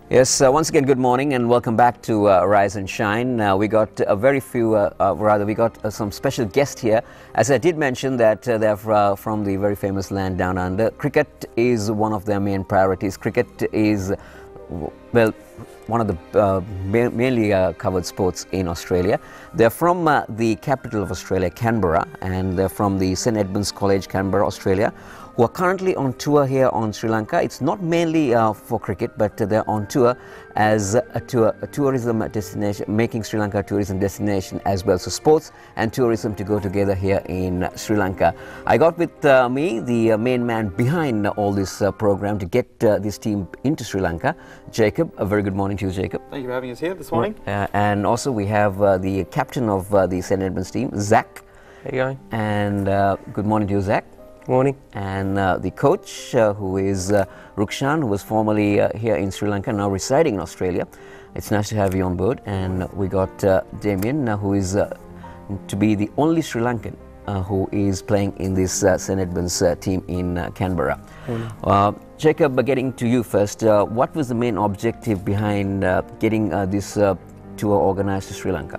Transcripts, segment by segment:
Yes, once again, good morning and welcome back to Rise and Shine. We got some special guests here. As I did mention that they're from the very famous land down under. Cricket is one of their main priorities. Cricket is, well, one of the mainly covered sports in Australia. They're from the capital of Australia, Canberra, and they're from the St. Edmund's College, Canberra, Australia, who are currently on tour here on Sri Lanka. It's not mainly for cricket, but they're on tour as a tourism destination, making Sri Lanka a tourism destination as well. So sports and tourism to go together here in Sri Lanka. I got with me the main man behind all this program to get this team into Sri Lanka, Jacob. A very good morning to you, Jacob. Thank you for having us here this morning. And also we have the captain of the St. Edmund's team, Zach. How you going? And good morning to you, Zach. Morning. And the coach, who is Rukshan, who was formerly here in Sri Lanka, now residing in Australia. It's nice to have you on board. And we got Damien, who is to be the only Sri Lankan who is playing in this St. Edmund's team in Canberra. Jacob, getting to you first, what was the main objective behind getting this tour organized to Sri Lanka?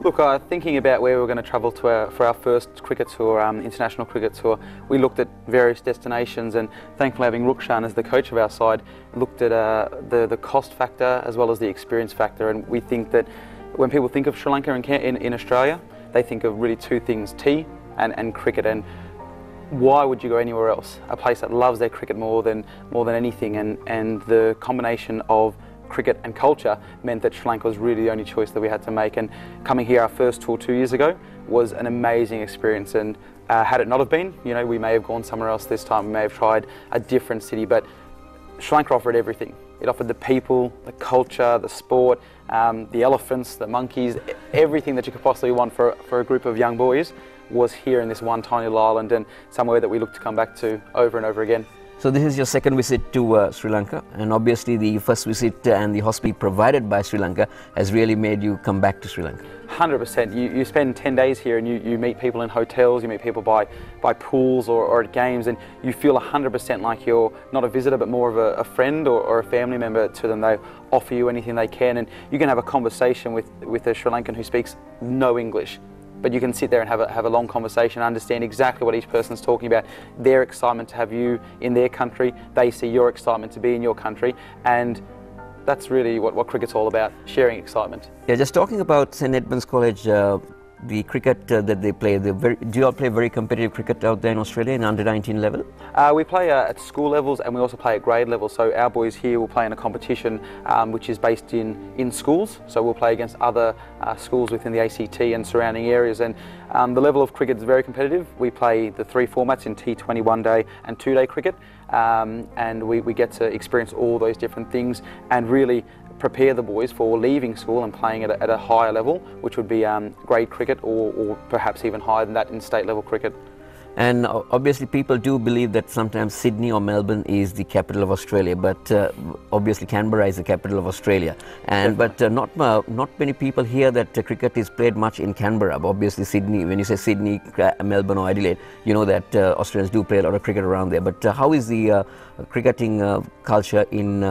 Look, thinking about where we were going to travel to for our first cricket tour, international cricket tour, we looked at various destinations, and thankfully having Rukshan as the coach of our side, looked at the cost factor as well as the experience factor. And we think that when people think of Sri Lanka in Australia, they think of really two things, tea and cricket. And why would you go anywhere else? A place that loves their cricket more than anything, and the combination of cricket and culture meant that Sri Lanka was really the only choice that we had to make. And coming here, our first tour 2 years ago, was an amazing experience. And had it not have been, you know, we may have gone somewhere else this time. We may have tried a different city, but Sri Lanka offered everything. It offered the people, the culture, the sport, the elephants, the monkeys, everything that you could possibly want for a group of young boys was here in this one tiny little island, and somewhere that we look to come back to over and over again. So this is your second visit to Sri Lanka, and obviously the first visit and the hospitality provided by Sri Lanka has really made you come back to Sri Lanka. 100%. You spend 10 days here and you meet people in hotels, you meet people by pools or at games, and you feel 100% like you're not a visitor but more of a friend or a family member to them. They offer you anything they can, and you can have a conversation with a Sri Lankan who speaks no English. But you can sit there and have a long conversation, understand exactly what each person's talking about, their excitement to have you in their country, they see your excitement to be in your country, and that's really what cricket's all about, sharing excitement. Yeah, just talking about St. Edmund's College, the cricket that they play, do you all play very competitive cricket out there in Australia in under 19 level? We play at school levels, and we also play at grade level. So our boys here will play in a competition which is based in schools. So we'll play against other schools within the ACT and surrounding areas. And the level of cricket is very competitive. We play the 3 formats in T20 1-day and 2-day cricket. And we get to experience all those different things and really prepare the boys for leaving school and playing at a higher level, which would be grade cricket or perhaps even higher than that in state level cricket. And obviously people do believe that sometimes Sydney or Melbourne is the capital of Australia, but obviously Canberra is the capital of Australia. And but not many people hear that cricket is played much in Canberra. But obviously Sydney, when you say Sydney, Melbourne or Adelaide, you know that Australians do play a lot of cricket around there. But how is the cricketing culture in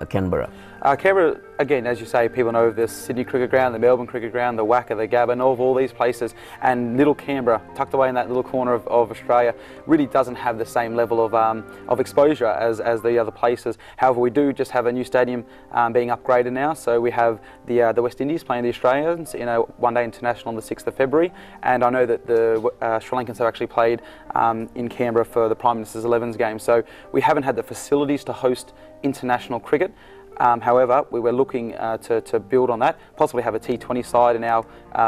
Canberra? Canberra, again, as you say, people know of the Sydney Cricket Ground, the Melbourne Cricket Ground, the WACA, the Gabba, know of all these places, and little Canberra, tucked away in that little corner of Australia, really doesn't have the same level of exposure as the other places. However, we do just have a new stadium being upgraded now, so we have the West Indies playing the Australians in a one-day international on the 6th of February, and I know that the Sri Lankans have actually played in Canberra for the Prime Minister's 11s game, so we haven't had the facilities to host international cricket. However, we were looking to build on that, possibly have a T20 side in our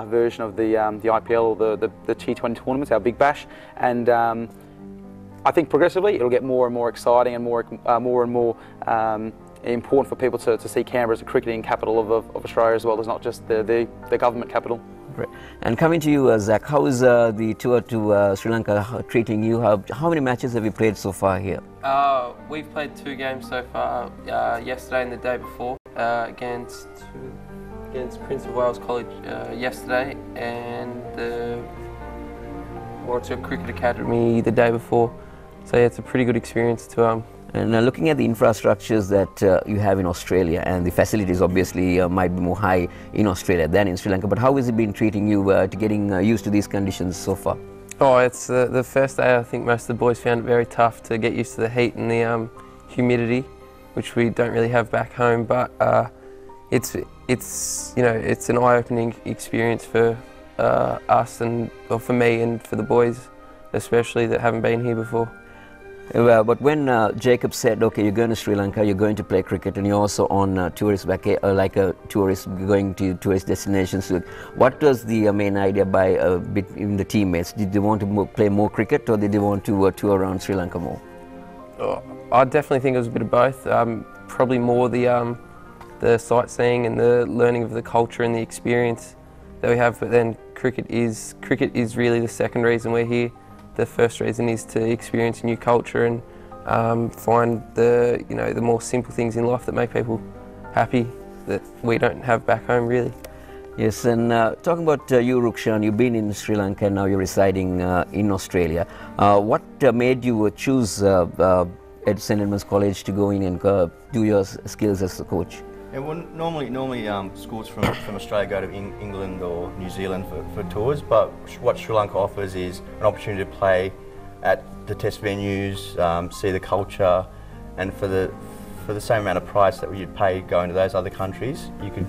version of the IPL or the T20 tournaments, our Big Bash, and I think progressively it'll get more and more exciting and more and more important for people to see Canberra as a cricketing capital of Australia as well as not just the government capital. Great. And coming to you, Zach, how is the tour to Sri Lanka treating you? How many matches have you played so far here? We've played 2 games so far, yesterday and the day before, against Prince of Wales College yesterday, and the Warwick Cricket Academy the day before. So yeah, it's a pretty good experience to And looking at the infrastructures that you have in Australia, and the facilities obviously might be more high in Australia than in Sri Lanka, but how has it been treating you to getting used to these conditions so far? Oh, it's the first day. I think most of the boys found it very tough to get used to the heat and the humidity, which we don't really have back home. But it's an eye-opening experience for us and for me and for the boys, especially that haven't been here before. But when Jacob said, okay, you're going to Sri Lanka, you're going to play cricket, and you're also on tourist like a tourist going to tourist destinations, what was the main idea between the teammates? Did they want to play more cricket, or did they want to tour around Sri Lanka more? Oh, I definitely think it was a bit of both. Probably more the sightseeing and the learning of the culture and the experience that we have. But then cricket is really the second reason we're here. The first reason is to experience new culture and find the more simple things in life that make people happy that we don't have back home really. Yes, and talking about you, Rukshan, you've been in Sri Lanka and now you're residing in Australia. What made you choose St. Edmund's College to go in and do your skills as a coach? Yeah, well, normally schools from Australia go to England or New Zealand for tours, but what Sri Lanka offers is an opportunity to play at the test venues, see the culture, and for the same amount of price that you'd pay going to those other countries, you could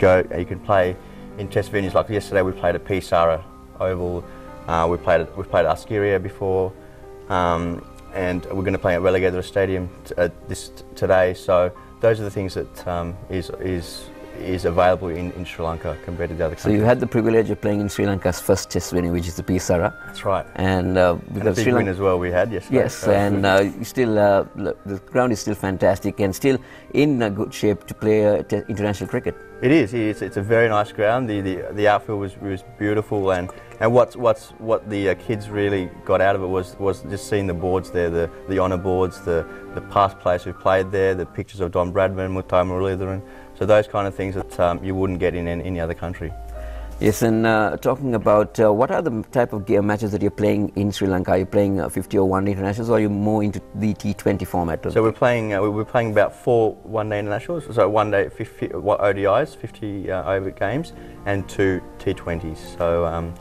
play in test venues. Like yesterday, we played at Pisara Oval, we've played at Askeria before, and we're going to play at Relegator Stadium today. So those are the things that is available in Sri Lanka compared to the other countries. So you had the privilege of playing in Sri Lanka's first test venue, which is the Pisara. That's right. And because Sri Lanka win as well we had yesterday. Yes, so and the ground is still fantastic and still in good shape to play international cricket. It is. It's a very nice ground. The outfield was beautiful, and what the kids really got out of it was just seeing the boards there, the honour boards, the past players who played there, the pictures of Don Bradman, Muttai Muralidharan. So those kind of things that you wouldn't get in any other country. Yes, and talking about what are the type of matches that you're playing in Sri Lanka? Are you playing 50 or one-day internationals, or are you more into the T20 format? So we're playing about 4 one-day internationals, so one-day 50 ODIs, 50 over games, and 2 T20s. So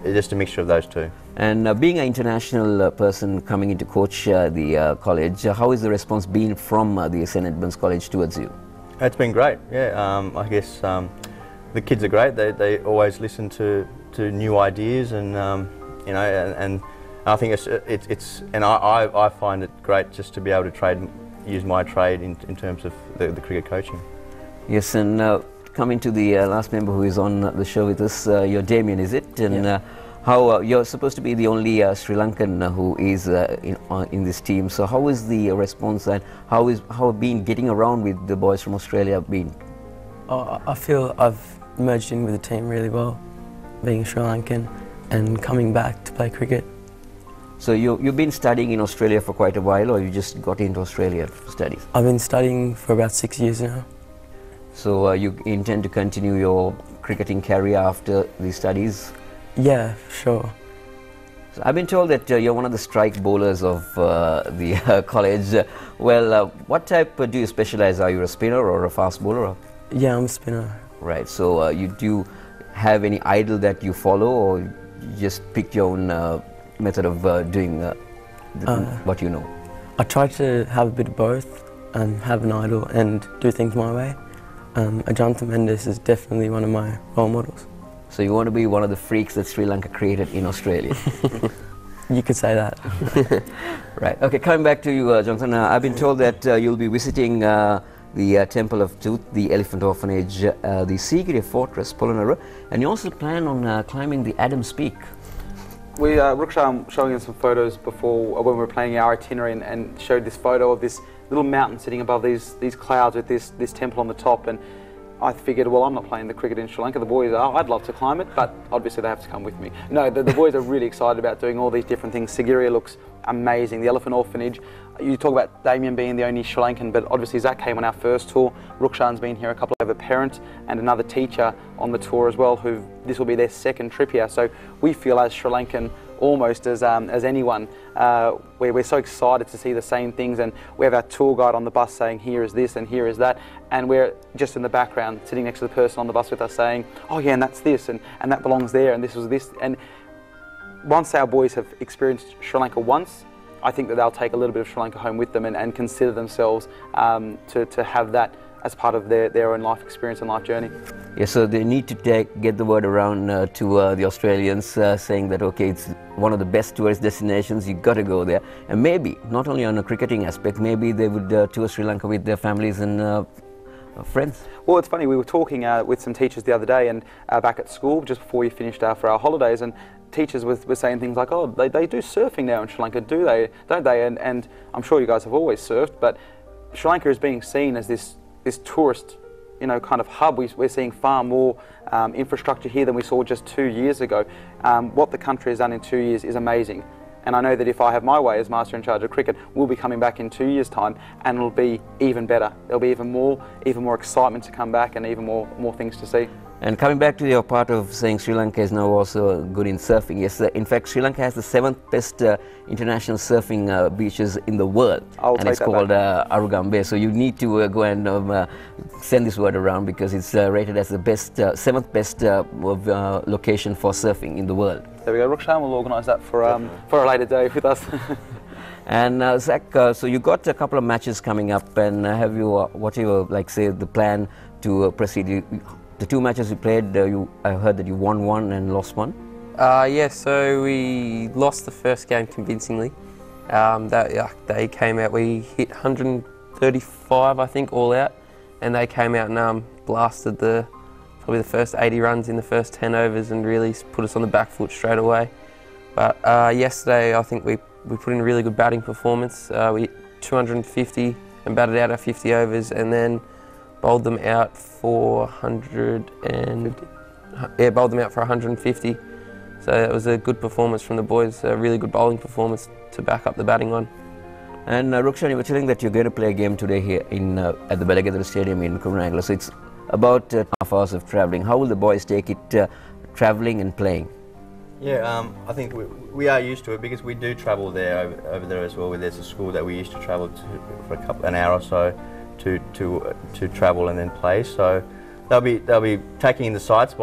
just a mixture of those two. And being an international person coming in to coach the college, how is the response been from the St. Edmund's College towards you? It's been great. Yeah, I guess. The kids are great. They always listen to new ideas, and and I think I find it great just to be able to use my trade in terms of the cricket coaching. Yes, and coming to the last member who is on the show with us, you're Damien, is it? And yeah. How you're supposed to be the only Sri Lankan who is in this team. So how is the response, and how been getting around with the boys from Australia been? I feel I've merged in with the team really well, being Sri Lankan and coming back to play cricket. So you've been studying in Australia for quite a while, or you just got into Australia for studies? I've been studying for about 6 years now. So you intend to continue your cricketing career after the studies? Yeah, sure. So I've been told that you're one of the strike bowlers of the college. Well, what type do you specialize? Are you a spinner or a fast bowler? Yeah, I'm a spinner. Right, so do you have any idol that you follow, or you just picked your own method of doing what you know? I try to have a bit of both, have an idol and do things my way. Ajantha Mendes is definitely one of my role models. So you want to be one of the freaks that Sri Lanka created in Australia? You could say that. Right, okay, coming back to you, Johnson, I've been told that you'll be visiting the Temple of Tooth, the Elephant Orphanage, the Sigiriya Fortress, Polonnaruwa, and you also plan on climbing the Adams Peak. Rukshan showing us some photos before when we were planning our itinerary, and showed this photo of this little mountain sitting above these clouds with this temple on the top, and I figured, well, I'm not playing the cricket in Sri Lanka, the boys are, I'd love to climb it, but obviously they have to come with me. No, the boys are really excited about doing all these different things. Sigiriya looks amazing, the Elephant Orphanage. You talk about Damien being the only Sri Lankan, but obviously Zach came on our first tour. Rukshan's been here a couple of a parent and another teacher on the tour as well, who this will be their second trip here. So we feel as Sri Lankan almost as anyone. We're so excited to see the same things, and we have our tour guide on the bus saying here is this and here is that, and we're just in the background sitting next to the person on the bus with us saying, oh yeah, and that's this, and that belongs there, and this was this. And once our boys have experienced Sri Lanka once, I think that they'll take a little bit of Sri Lanka home with them and consider themselves to have that as part of their own life experience and life journey. Yeah, so they need to get the word around to the Australians, saying that okay, it's one of the best tourist destinations, you got to go there. And maybe, not only on a cricketing aspect, maybe they would tour Sri Lanka with their families and friends. Well, it's funny, we were talking with some teachers the other day and back at school just before we finished for our holidays, and teachers were saying things like, oh, they do surfing now in Sri Lanka, don't they? And I'm sure you guys have always surfed, but Sri Lanka is being seen as this tourist, kind of hub. We're seeing far more infrastructure here than we saw just 2 years ago. What the country has done in 2 years is amazing. And I know that if I have my way as Master in Charge of Cricket, we'll be coming back in 2 years' time, and it'll be even better. There'll be even more excitement to come back, and even more things to see. And coming back to your part of saying Sri Lanka is now also good in surfing, yes, in fact Sri Lanka has the 7th best international surfing beaches in the world, and it's called Arugam Bay. So you need to go and send this word around, because it's rated as the best, 7th best location for surfing in the world. There we go, Rukshan will organise that for a later day with us. And Zach, so you got a couple of matches coming up, and have you, what you like say the plan to proceed? The 2 matches you played, I heard that you won one and lost one. Yeah, so we lost the first game convincingly. They came out, we hit 135, I think, all out, and they came out and blasted probably the first 80 runs in the first 10 overs and really put us on the back foot straight away. But yesterday, I think we put in a really good batting performance. We hit 250 and batted out our 50 overs, and then bowled them out for 150. So it was a good performance from the boys, a really good bowling performance to back up the batting on. And Rukshan, you were telling that you're going to play a game today here at the Belagadra Stadium in Kurunangala. So it's about 2.5 hours of travelling. How will the boys take it, travelling and playing? Yeah, I think we are used to it, because we do travel there over there as well. There's a school that we used to travel to for an hour or so to travel and then play. So they'll be taking in the sights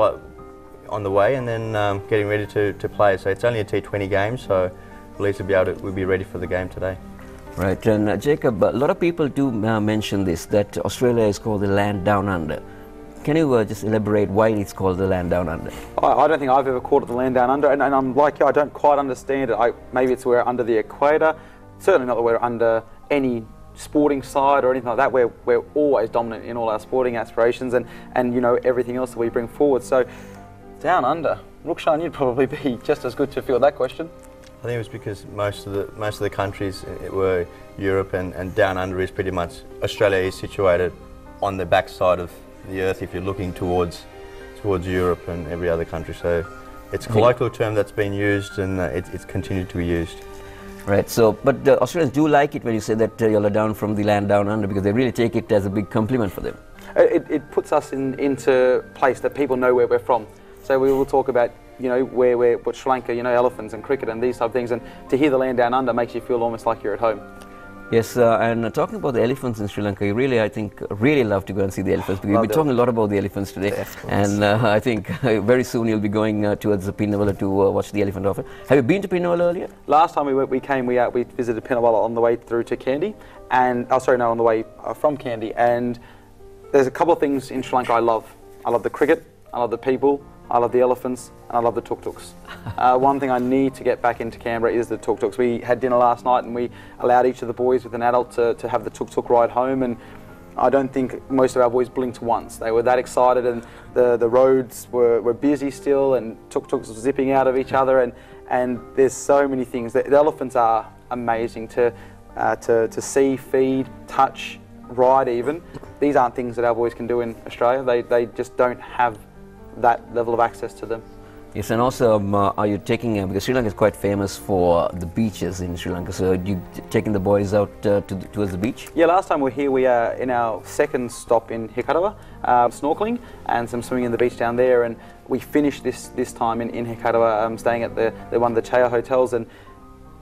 on the way, and then getting ready to play. So it's only a T20 game, so at least we'll be ready for the game today. Right, and Jacob, a lot of people do mention this, that Australia is called the land down under. Can you just elaborate why it's called the land down under? I don't think I've ever called it the land down under, and I'm like you, I don't quite understand it. Maybe it's we're under the equator, certainly not that we're under any sporting side or anything like that. We're always dominant in all our sporting aspirations and everything else that we bring forward. So down under, Rukshan, you'd probably be just as good to field that question. I think it was because most of the countries were Europe, and down under is pretty much, Australia is situated on the backside of the earth if you're looking towards Europe and every other country. So it's a colloquial term that's been used, and it's continued to be used. Right, so, but the Australians do like it when you say that you're down from the land down under, because they really take it as a big compliment for them. It puts us into place that people know where we're from. So we will talk about, what Sri Lanka, elephants and cricket and these type of things, and to hear the land down under makes you feel almost like you're at home. Yes, and talking about the elephants in Sri Lanka, you really, I think, really love to go and see the elephants, because we've been talking a lot about the elephants today, and I think very soon you'll be going towards the Pinnawala to watch the elephant offer. Have you been to Pinnawala earlier? Last time we visited Pinnawala on the way through to Kandy, and on the way from Kandy, and there's a couple of things in Sri Lanka I love. I love the cricket, I love the people, I love the elephants, and I love the tuk-tuks. One thing I need to get back into Canberra is the tuk-tuks. We had dinner last night, and we allowed each of the boys with an adult to have the tuk-tuk ride home, and I don't think most of our boys blinked once. They were that excited, and the roads were busy still, and tuk-tuks were zipping out of each other, and there's so many things. The elephants are amazing to see, feed, touch, ride even. These aren't things that our boys can do in Australia. They just don't have that level of access to them. Yes, and also are you taking, because Sri Lanka is quite famous for the beaches in Sri Lanka, so are you taking the boys out towards the beach? Yeah, last time we were here, we are in our second stop in Hikarawa, snorkeling and some swimming in the beach down there, and we finished this time in Hekatawa, staying at one of the Chea hotels, and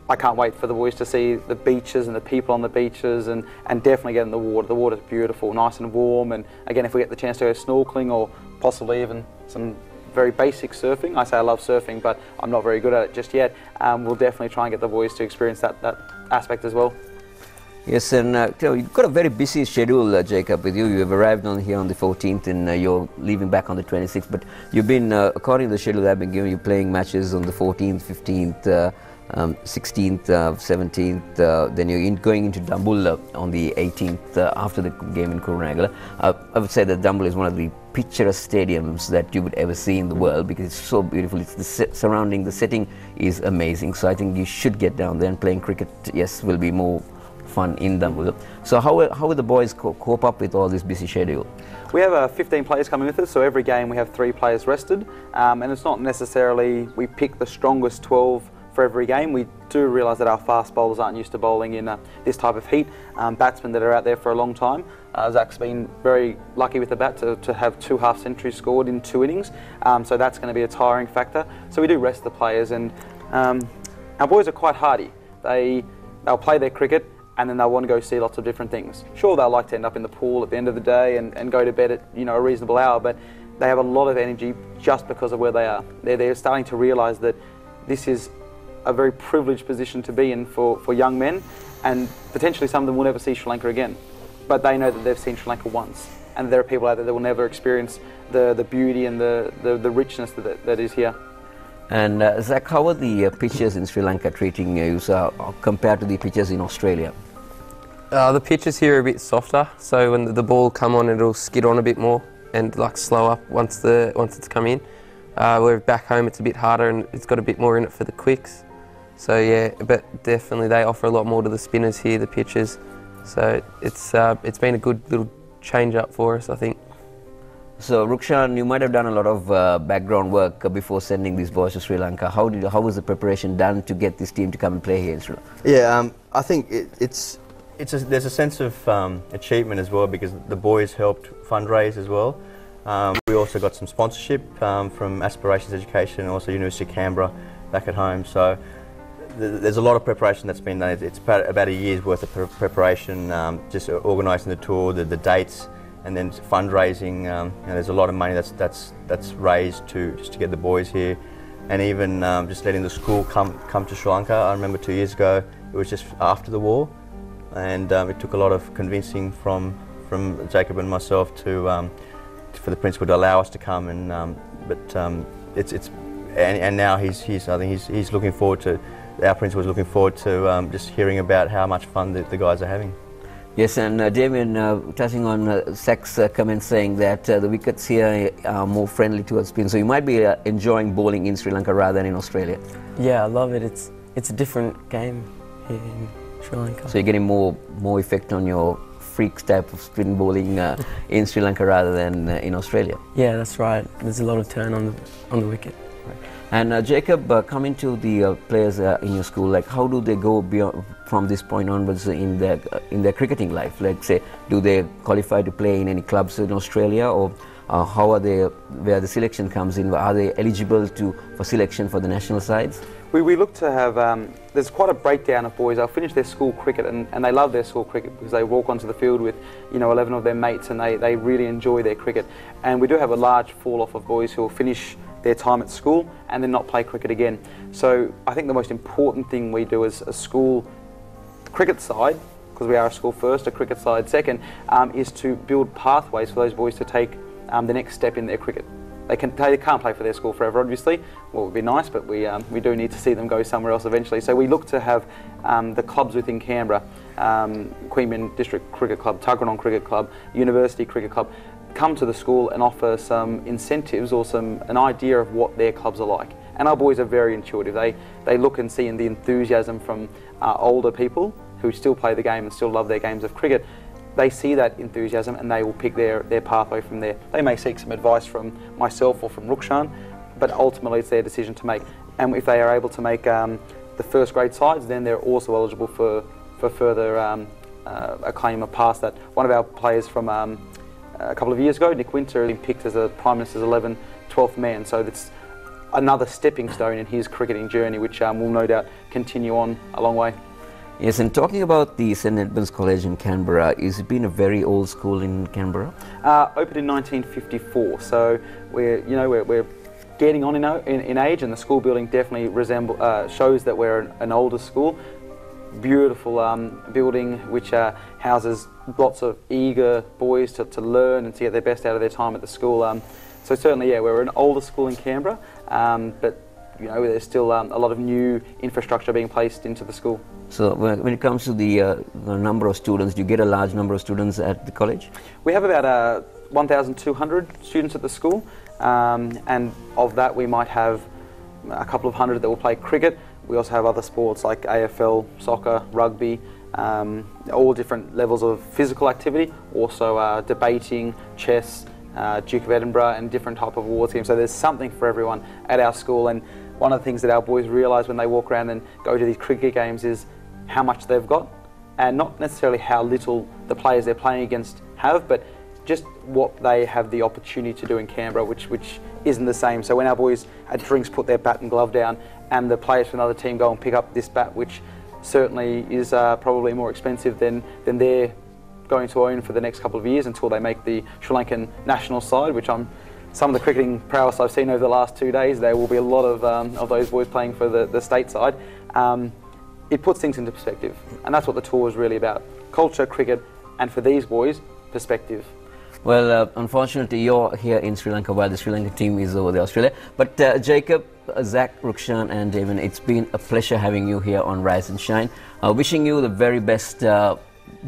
I can't wait for the boys to see the beaches and the people on the beaches, and definitely get in the water. The water's beautiful, nice and warm, and again, if we get the chance to go snorkeling or possibly even some very basic surfing. I say I love surfing, but I'm not very good at it just yet. We'll definitely try and get the boys to experience that aspect as well. Yes, and you've got a very busy schedule, Jacob, with you. You have arrived here on the 14th and you're leaving back on the 26th, but you've been, according to the schedule I've been giving you, playing matches on the 14th, 15th, 16th, 17th, then you're going into Dambulla on the 18th after the game in Kurunegala. I would say that Dambulla is one of the picturesque stadiums that you would ever see in the world because it's so beautiful. It's the surrounding, the setting is amazing. So I think you should get down there, and playing cricket, yes, will be more fun in Dambulla. So how will the boys cope up with all this busy schedule? We have 15 players coming with us, so every game we have 3 players rested, and it's not necessarily we pick the strongest 12 for every game. We do realise that our fast bowlers aren't used to bowling in this type of heat. Batsmen that are out there for a long time. Zach's been very lucky with the bat to have 2 half centuries scored in 2 innings, so that's going to be a tiring factor. So we do rest the players, and our boys are quite hardy. They'll play their cricket, and then they'll want to go see lots of different things. Sure, they'll like to end up in the pool at the end of the day and go to bed at a reasonable hour, but they have a lot of energy just because of where they are. They're starting to realise that this is a very privileged position to be in for young men, and potentially some of them will never see Sri Lanka again. But they know that they've seen Sri Lanka once, and there are people out there that will never experience the beauty and the richness that is here. And Zach, how are the pitches in Sri Lanka treating you compared to the pitches in Australia? The pitches here are a bit softer, so when the ball come on, it'll skid on a bit more and like slow up once it's come in. Where back home it's a bit harder and it's got a bit more in it for the quicks. So yeah, but definitely they offer a lot more to the spinners here, the pitches. So it's been a good little change up for us, I think. So Rukshan, you might have done a lot of background work before sending these boys to Sri Lanka. How was the preparation done to get this team to come and play here in Sri Lanka? Yeah, I think there's a sense of achievement as well because the boys helped fundraise as well. We also got some sponsorship from Aspirations Education and also University of Canberra back at home. So there's a lot of preparation that's been done. It's about a year's worth of preparation, just organising the tour, the dates, and then fundraising. There's a lot of money that's raised just to get the boys here, and even just letting the school come to Sri Lanka. I remember 2 years ago, it was just after the war, and it took a lot of convincing from Jacob and myself for the principal to allow us to come, and now I think he's looking forward to. Our principal is looking forward to just hearing about how much fun the guys are having. Yes, and Damien, touching on SECC's comment saying that the wickets here are more friendly towards spin, so you might be enjoying bowling in Sri Lanka rather than in Australia. Yeah, I love it. It's a different game here in Sri Lanka. So you're getting more effect on your freaks type of spin bowling in Sri Lanka rather than in Australia. Yeah, that's right. There's a lot of turn on the wicket. And Jacob, coming to the players in your school, like how do they go beyond from this point onwards in their cricketing life? Like say, do they qualify to play in any clubs in Australia, or how are they? Where the selection comes in, are they eligible for selection for the national sides? We look to have, there's quite a breakdown of boys. They'll finish their school cricket and they love their school cricket because they walk onto the field with 11 of their mates and they really enjoy their cricket. And we do have a large fall off of boys who will finish their time at school and then not play cricket again. So I think the most important thing we do as a school cricket side, because we are a school first, a cricket side second, is to build pathways for those boys to take the next step in their cricket. They can't play for their school forever, obviously. Well, it would be nice, but we do need to see them go somewhere else eventually. So we look to have the clubs within Canberra, Queanbeyan District Cricket Club, Tuggeranong Cricket Club, University Cricket Club, come to the school and offer some incentives or an idea of what their clubs are like. And our boys are very intuitive. They look and see in the enthusiasm from older people who still play the game and still love their games of cricket. They see that enthusiasm and they will pick their pathway from there. They may seek some advice from myself or from Rukshan, but ultimately it's their decision to make. And if they are able to make the first grade sides, then they're also eligible for further acclaim past that. One of our players from a couple of years ago. Nick Winter has been picked as a Prime Minister's 12th man, so that's another stepping stone in his cricketing journey, which will no doubt continue on a long way. Yes, and talking about the St Edmund's College in Canberra, it's been a very old school in Canberra. Opened in 1954, so we're getting on in age, and the school building definitely shows that we're an older school. Beautiful building which houses lots of eager boys to learn and to get their best out of their time at the school. So certainly, yeah, we're an older school in Canberra, but there's still a lot of new infrastructure being placed into the school. So when it comes to the number of students, do you get a large number of students at the college? We have about 1,200 students at the school, and of that we might have a couple of hundred that will play cricket. We also have other sports like AFL, soccer, rugby, all different levels of physical activity, also debating, chess, Duke of Edinburgh, and different type of awards games. So there's something for everyone at our school, and one of the things that our boys realise when they walk around and go to these cricket games is how much they've got, and not necessarily how little the players they're playing against have, but just what they have the opportunity to do in Canberra, which isn't the same. So when our boys at drinks put their bat and glove down, and the players from another team go and pick up this bat, which certainly is probably more expensive than they're going to own for the next couple of years until they make the Sri Lankan national side, which some of the cricketing prowess I've seen over the last 2 days, there will be a lot of those boys playing for the state side. It puts things into perspective, and that's what the tour is really about: culture, cricket, and for these boys, perspective. Well, unfortunately, you're here in Sri Lanka while the Sri Lankan team is over there, Australia. But Jacob, Zach, Rukshan, and David, it's been a pleasure having you here on Rise and Shine. Wishing you the very best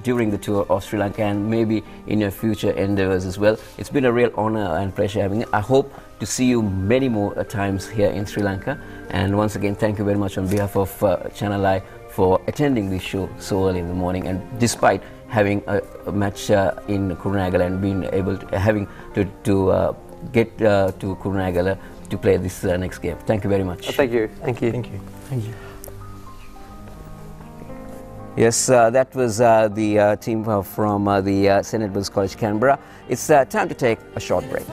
during the tour of Sri Lanka, and maybe in your future endeavours as well. It's been a real honour and pleasure having you. I hope to see you many more times here in Sri Lanka. And once again, thank you very much on behalf of Channel I for attending this show so early in the morning, and despite having a match in Kurunegala and being able to get to Kurunegala to play this next game. Thank you very much. Thank you. Thank you. Thank you. Thank you. Yes, that was the team from the St Edmund's College, Canberra. It's time to take a short break.